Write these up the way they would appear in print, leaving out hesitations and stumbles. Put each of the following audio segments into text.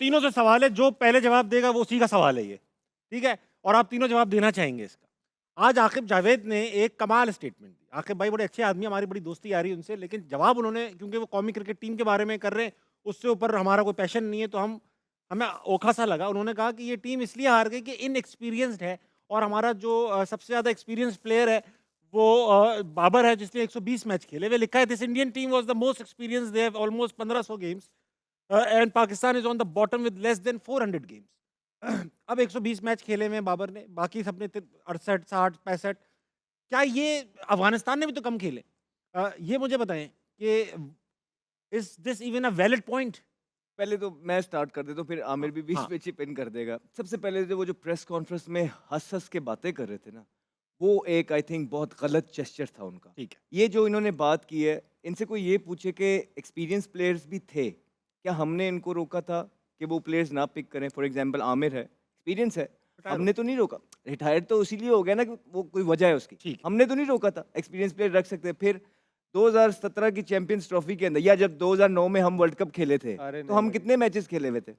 तीनों से सवाल है, जो पहले जवाब देगा वो उसी का सवाल है ये, ठीक है? और आप तीनों जवाब देना चाहेंगे इसका। आज आकिब जावेद ने एक कमाल स्टेटमेंट दी। आकिब भाई बड़े अच्छे आदमी हैं, हमारी बड़ी दोस्ती आ रही है उनसे, लेकिन जवाब उन्होंने, क्योंकि वो कौमी क्रिकेट टीम के बारे में कर रहे हैं, उससे ऊपर हमारा कोई पैशन नहीं है, तो हमें ओखा सा लगा। उन्होंने कहा कि ये टीम इसलिए हार गई कि इनएक्सपीरियंस्ड है, और हमारा जो सबसे ज़्यादा एक्सपीरियंस्ड प्लेयर है वो बाबर है, जिसने 120 मैच खेले हुए। लिखा है this Indian team was the most experienced, they have almost 1500 games, and Pakistan is on the bottom with less than 400 games. अब 120 मैच खेले हुए हैं बाबर ने, बाकी सबने 68, 60, 65। क्या ये अफगानिस्तान ने भी तो कम खेले? ये मुझे बताएं कि is this even a valid point? पहले तो मैं स्टार्ट कर देता हूँ, फिर आमिर भी बीच हाँ। में चिप इन कर देगा। सबसे पहले तो वो जो प्रेस कॉन्फ्रेंस में हंस-हंस के बातें कर रहे थे ना, वो एक आई थिंक बहुत गलत जेस्चर था उनका। ठीक है। ये जो इन्होंने बात की है, इनसे कोई ये पूछे कि एक्सपीरियंस प्लेयर्स भी थे, क्या हमने इनको रोका था कि वो प्लेयर्स ना पिक करें? फॉर एग्जांपल आमिर है, एक्सपीरियंस है, Retire हमने तो नहीं रोका। रिटायर तो इसीलिए हो गया ना कि वो कोई वजह है उसकी। ठीक है। हमने तो नहीं रोका था, एक्सपीरियंस प्लेयर रख सकते हैं। फिर 2017 की चैंपियंस ट्रॉफी के अंदर या जब 2009 में हम वर्ल्ड कप खेले थे, अरे तो नहीं हम भाई, कितने मैचेस खेले हुए थे?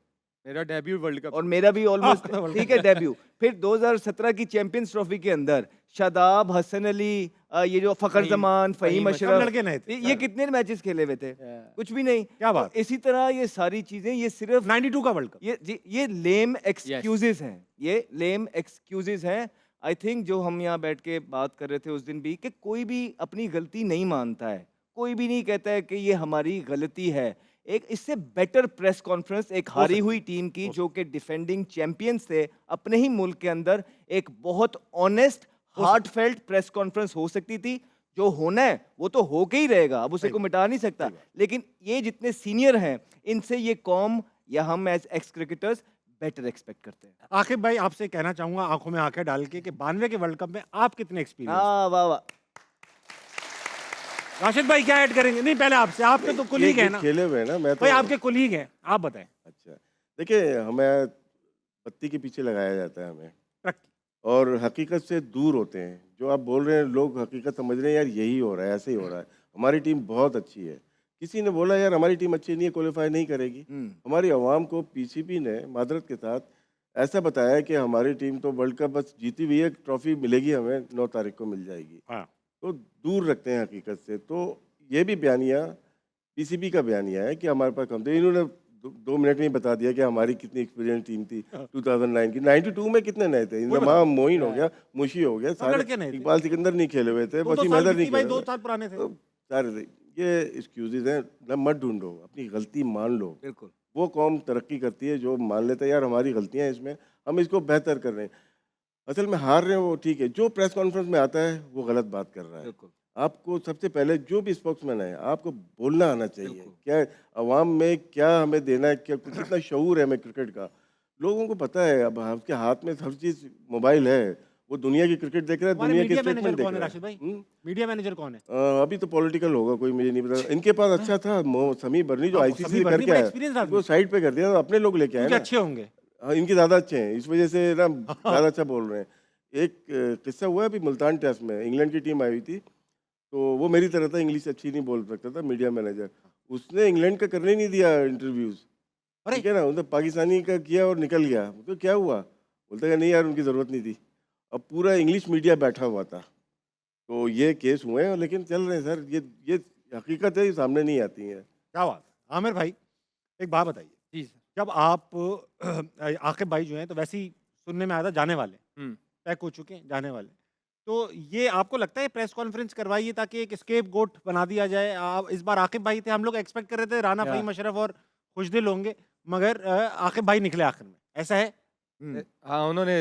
मेरा डेब्यू वर्ल्ड कप और से। मेरा भी ऑलमोस्ट आपका तो वर्ल्ड ठीक है डेब्यू। फिर 2017 की चैंपियंस ट्रॉफी के अंदर शादाब, हसन अली, ये जो फखर फहीम- जमान, फहीम फहीम सब अशरफ, लड़के नए थे। ये कितने मैचेस खेले हुए थे? Yeah. कुछ भी नहीं। क्या तो बात? इसी तरह ये सारी चीजें, ये सिर्फ 92 का वर्ल्ड कप। ये लेम एक्सक्यूजेस हैं, ये लेम एक्सक्यूजेस हैं। आई थिंक जो हम यहाँ बैठ के बात कर रहे थे उस दिन भी, कि कोई भी अपनी गलती नहीं मानता है, कोई भी नहीं कहता है कि ये हमारी गलती है। एक इससे बेटर प्रेस कॉन्फ्रेंस एक हारी सकती हुई टीम की, हो जो कि डिफेंडिंग चैंपियंस थे अपने ही मुल्क के अंदर, एक बहुत ऑनेस्ट हार्टफेल्ट प्रेस कॉन्फ्रेंस हो सकती थी। जो होना है वो तो होके ही रहेगा, अब उसे सही कोई मिटा नहीं सकता। सही बात। लेकिन ये जितने सीनियर हैं, इनसे ये कौम या हम as ex cricketers better expect करते हैं। आकिब भाई, आपसे कहना चाहूंगा आंखों में आंखें डाल के कि 92 के वर्ल्ड कप में आप कितने एक्सपीरियंस? हाँ, वाह वाह। राशिद भाई क्या ऐड करेंगे? नहीं, पहले आपसे, आपके तो कुलीग है ना खेले हुए हैं ना, मैं तो भाई, आपके कुलीग हैं, आप बताएं। अच्छा, देखिए, हमें पत्ती के पीछे लगाया जाता है हमें, तरक्की। और हकीकत से दूर होते हैं। जो आप बोल रहे हैं, लोग हकीकत समझ रहे हैं, यार यही हो रहा है, ऐसे ही हो रहा है। हमारी टीम बहुत अच्छी है। किसी ने बोला यार हमारी टीम अच्छी नहीं है, क्वालिफाई नहीं करेगी। हमारी आवाम को पीसीबी ने मादरत के साथ ऐसा बताया कि हमारी टीम तो वर्ल्ड कप बस जीती हुई है, ट्रॉफी मिलेगी हमें, 9 तारीख को मिल जाएगी। हाँ। तो दूर रखते हैं हकीकत से। तो ये भी बयानिया पीसीबी का बयानिया है कि हमारे पास कम थे। इन्होंने 2 मिनट में ही बता दिया कि हमारी कितनी एक्सपीरियंस टीम थी 2009 की। 92 में कितने नए थे? इंजमाम मोइन हो गया, मुशी हो गया, सब लड़के नए सारे थे। इकबाल सिकंदर नहीं खेले हुए थे, दो वसीम साल हैदर की नहीं थी भाई, खेले 2 हुए साल पुराने थे। तो सारे थे। ये एक्सक्यूजेज हैं ना, मत ढूंढो, अपनी गलती मान लो। बिल्कुल। वो कौम तरक्की करती है जो मान लेता है यार हमारी गलतियां हैं इसमें, हम इसको बेहतर कर रहे हैं। असल में हार रहे हैं वो ठीक है, जो प्रेस कॉन्फ्रेंस में आता है वो गलत बात कर रहा है। बिल्कुल। आपको सबसे पहले जो भी स्पोक्समैन है, आपको बोलना आना चाहिए। बिल्कुल। क्या अवाम में क्या हमें देना है, क्या कितना शऊर है हमें क्रिकेट का, लोगों को पता है। अब आपके हाथ में हर चीज़ मोबाइल है, वो दुनिया की क्रिकेट देख रहा है, हमारे दुनिया की मीडिया स्टेटमेंट मैनेजर देख कौन है रहा राशिद भाई? है। मीडिया मैनेजर कौन है? अभी तो पॉलिटिकल होगा कोई, मुझे नहीं पता। इनके पास अच्छा था समी बर्नी, जो हाँ, आईसीसी समी से बर्नी करके बड़ा आया, experienced आदमी। वो साइड पे कर दिया, तो अपने लोग लेके आए क्योंकि ना। अच्छे होंगे। हाँ, इनके ज़्यादा अच्छे हैं, इस वजह से ना ज़्यादा अच्छा बोल रहे हैं। एक किस्सा हुआ है अभी मुल्तान टेस्ट में, इंग्लैंड की टीम आई हुई थी, तो वो मेरी तरह था, इंग्लिश अच्छी नहीं बोल सकता था, मीडिया मैनेजर। उसने इंग्लैंड का करने ही नहीं दिया इंटरव्यूज़, अरे ठीक है ना, उन्होंने पाकिस्तानी का किया और निकल गया। तो क्या हुआ? बोलता है नहीं यार, उनकी ज़रूरत नहीं थी। अब पूरा इंग्लिश मीडिया बैठा हुआ था। तो ये केस हुए हैं, लेकिन चल रहे हैं सर। ये हकीकत है, ये सामने नहीं आती है। क्या बात है। आमिर भाई, एक बात बताइए, जी सर। जब आप आकिब भाई जो हैं, तो वैसे ही सुनने में आया था जाने वाले, तय हो चुके हैं जाने वाले, तो ये आपको लगता है प्रेस कॉन्फ्रेंस करवाइए ताकि एक स्केप गोट बना दिया जाए? आप इस बार आकिब भाई थे, हम लोग एक्सपेक्ट कर रहे थे राना या। फहीम अशरफ और खुशदिल होंगे, मगर आकिब भाई निकले आखिर में, ऐसा है? हाँ, उन्होंने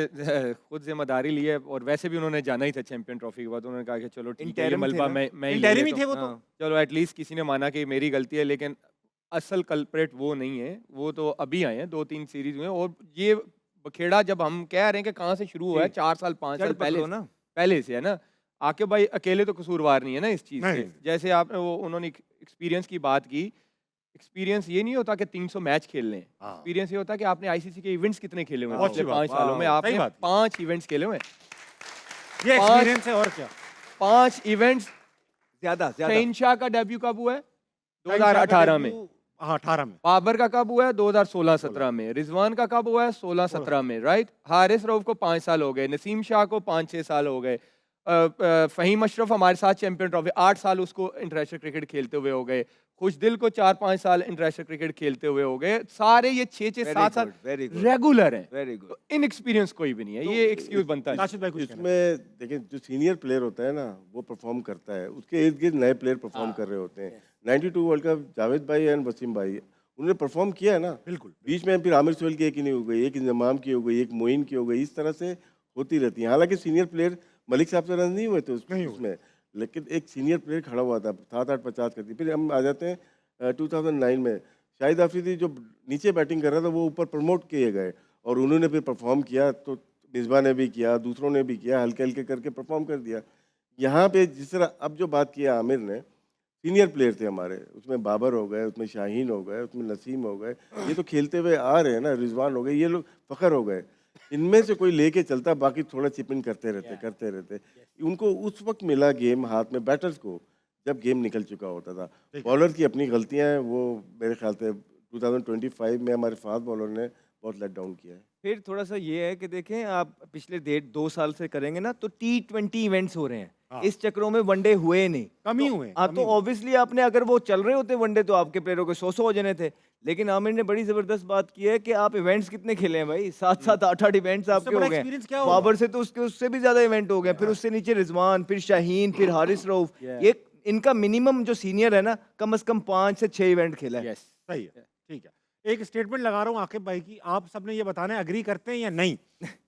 खुद जिम्मेदारी ली है, और वैसे भी उन्होंने जाना ही था चैंपियन ट्रॉफी के बाद। उन्होंने कहा कि चलो ठीक है, ये Interim थे मलबा ना? मैं ही ले इंटरिम ही लेता थे हूँ। वो तो। हाँ। चलो एटलीस्ट किसी ने माना कि मेरी गलती है, लेकिन असल कल्प्रेट वो नहीं है। वो तो अभी आए हैं, 2-3 सीरीज हुए हैं, और ये बखेड़ा जब हम कह रहे हैं कि कहाँ से शुरू हुआ है, 4 साल 5 जड़ साल पकड़ो ना। पहले से है ना। आकिब भाई अकेले तो कसूरवार नहीं है ना इस चीज़ से। नहीं। जैसे आपने वो उन्होंने एक्सपीरियंस की बात की, एक्सपीरियंस ये नहीं होता कि 300 मैच खेल लें। हाँ। एक्सपीरियंस ये होता है कि आपने आईसीसी के इवेंट्स कितने खेले हुए हैं बहुत पिछले अच्छी बात, 5 सालों में। वाह, सही आपने बात है। 5 इवेंट्स खेले हुए हैं। ये पाँच- एक्सपीरियंस है और क्या। 5 इवेंट्स। ज्यादा ज्यादा। शहीन शाह का डेब्यू कब हुआ है? शाहिन शाह का 2018 में। डेब्यू हाँ 18 में। बाबर का कब हुआ है 2016-17 में, रिजवान का कब हुआ है 16-17 में, राइट। हारिस रऊफ को 5 साल हो गए, नसीम शाह को 5-6 साल हो गए, फहीम अशरफ हमारे साथ चैंपियन ट्रॉफी 8 साल उसको इंटरनेशनल क्रिकेट खेलते हुए हो गए, खुशदिल को 4-5 साल इंटरनेशनल क्रिकेट खेलते हुए हो गए, सारे ये 6-7 साल वेरी गुड, रेगुलर हैं। Very good. तो इनएक्सपीरियंस कोई भी नहीं है, ये एक्सक्यूज बनता है। राशिद भाई कुछ कहना इसमें देखिए जो सीनियर प्लेयर होता है ना वो परफॉर्म करता है, उसके इर्द गिर्द नए प्लेयर परफॉर्म कर रहे होते हैं। 92 वर्ल्ड कप जावेद भाई एंड वसीम भाई उन्होंने परफॉर्म किया है ना। बिल्कुल। बीच में फिर आमिर सोहेल की एक ही नहीं हो गई, एक इंजमाम की हो गई, एक मोइन की हो गई, इस तरह से होती रहती है। हालांकि सीनियर प्लेयर मलिक साहब से रन नहीं हुए थे उसमें, लेकिन एक सीनियर प्लेयर खड़ा हुआ था 7-8 50 करती। फिर हम आ जाते हैं 2009 में शाहिद आफरीदी जो नीचे बैटिंग कर रहा था वो ऊपर प्रमोट किए गए और उन्होंने फिर परफॉर्म किया, तो मिसबा ने भी किया, दूसरों ने भी किया, हल्के हल्के करके परफॉर्म कर दिया। यहाँ पे जिस तरह अब जो बात किया आमिर ने, सीनियर प्लेयर थे हमारे, उसमें बाबर हो गए, उसमें शाहीन हो गए, उसमें नसीम हो गए, ये तो खेलते हुए आ रहे हैं ना, रिजवान हो गए, ये लोग फ़खर हो गए। इनमें से कोई लेके चलता, बाकी थोड़ा चिप इन करते रहते। उनको उस वक्त मिला गेम हाथ में बैटर्स को जब गेम निकल चुका होता था। बॉलर की अपनी गलतियां हैं, वो मेरे ख्याल से 2025 में हमारे फास्ट बॉलर ने बहुत लेट डाउन किया है। फिर थोड़ा सा ये है कि देखें आप पिछले 1.5-2 साल से करेंगे ना तो T20 इवेंट्स हो रहे हैं, हाँ। इस चक्रों में वनडे हुए नहीं। कम ही हुए। हाँ, तो ऑब्वियसली आपने अगर वो चल रहे होते वनडे तो आपके प्लेयरों के 100 हो जाने थे। लेकिन आमिर ने बड़ी जबरदस्त बात की है कि आप इवेंट्स कितने खेले हैं भाई, 7-7 8-8 इवेंट्स आपके बड़ा हो गए। experience क्या होगा? बाबर से तो उससे भी ज्यादा इवेंट हो गए, फिर उससे नीचे रिजवान, फिर शाहीन, फिर हारिस रऊफ। ये इनका मिनिमम जो सीनियर है ना कम से कम 5 से 6 इवेंट खेला है। यस, सही है, ठीक है। एक स्टेटमेंट लगा रहा हूँ आकिब भाई की, आप सबने ये बताना है अग्री करते हैं या नहीं।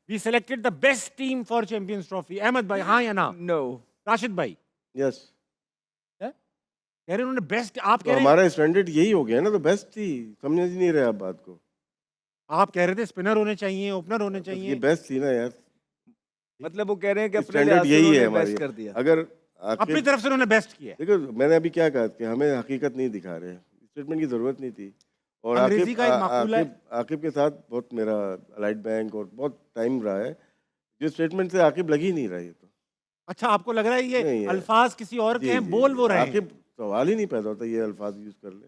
We selected the best team for champions trophy. Ahmed भाई हाँ या ना? नो, राशिद भाई यस, कह रहे हैं उन्होंने बेस्ट, आप तो कह रहे हैं, हमारा स्टैंडर्ड यही हो गया ना, तो बेस्ट थी, समझ ही नहीं रहे आप बात को। आप कह रहे थे स्पिनर होने चाहिए, ओपनर होने बस ये चाहिए। बेस्ट थी ना यार, मतलब वो कह रहे हैं कि अपने स्टैंडर्ड लिहाज से यही है उन्होंने हमारी। बेस्ट कर दिया। अगर अपनी आखिर तरफ से उन्होंने बेस्ट किया है। देखो मैंने अभी क्या कहा कि हमें हकीकत नहीं दिखा रहे, स्टेटमेंट की जरूरत नहीं थी। और अंग्रेजी का एक माकूल है। आकिब के साथ बहुत मेरा लाइट बैंक और बहुत टाइम रहा है, जो स्टेटमेंट से आकिब लग ही नहीं रहा है। ये तो अच्छा आपको लग रहा है ये नहीं है। अल्फाज किसी और जी, के हैं, जी, बोल वो रहे हैं। आकिब सवाल ही नहीं पैदा होता ये अल्फाज यूज कर ले।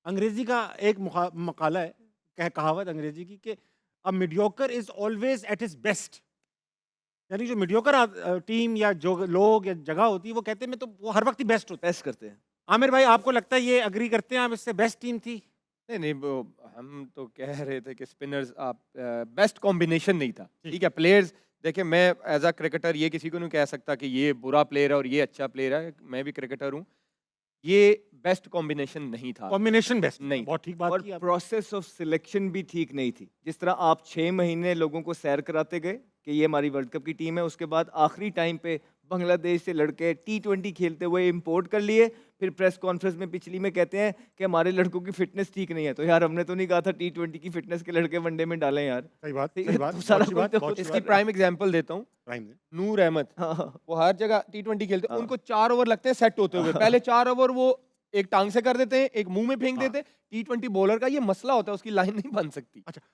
अंग्रेजी का एक मकाला है, कहावत अंग्रेजी की कि अ mediocre is always at his best. यानी जो मीडियोकर टीम या जो लोग या जगह होती है वो कहते हैं मैं तो वो हर वक्त ही बेस्ट होता है। बेस्ट करते हैं। आमिर भाई आपको लगता है ये अग्री करते हैं आप, इससे बेस्ट टीम थी? नहीं नहीं वो हम तो कह रहे थे कि स्पिनर्स आप बेस्ट कॉम्बिनेशन नहीं था, ठीक है। प्लेयर्स देखिए, मैं एज अ क्रिकेटर ये किसी को नहीं कह सकता कि ये बुरा प्लेयर है और ये अच्छा प्लेयर है, मैं भी क्रिकेटर हूँ। ये बेस्ट कॉम्बिनेशन नहीं था, कॉम्बिनेशन बेस्ट नहीं। बहुत ठीक बात और की आपने। प्रोसेस ऑफ सिलेक्शन भी ठीक नहीं थी। जिस तरह आप 6 महीने लोगों को सैर कराते गए कि ये हमारी वर्ल्ड कप की टीम है, उसके बाद आखिरी टाइम पे बांग्लादेश से लड़के T20 खेलते हुए इंपोर्ट कर लिए, फिर प्रेस कॉन्फ्रेंस में पिछली में कहते हैं कि हमारे लड़कों की फिटनेस ठीक नहीं है। तो यार हमने तो नहीं कहा था T20 की फिटनेस के लड़के वनडे में डालें यार। सही बात, ठीक सही है, बात, तो बहुत सारा अच्छी बात, कुछ तो बहुत अच्छी इसकी बात। प्राइम एग्जांपल देता हूँ, प्राइम में नूर अहमद, हाँ, वो हर जगह T20 खेलते हैं, उनको 4 ओवर लगते हैं सेट होते हुए। पहले 4 ओवर वो एक टांग से कर देते हैं, एक मुंह में फेंक देते हैं। T20 बॉलर का ये मसला होता है, उसकी लाइन नहीं बन सकती। अच्छा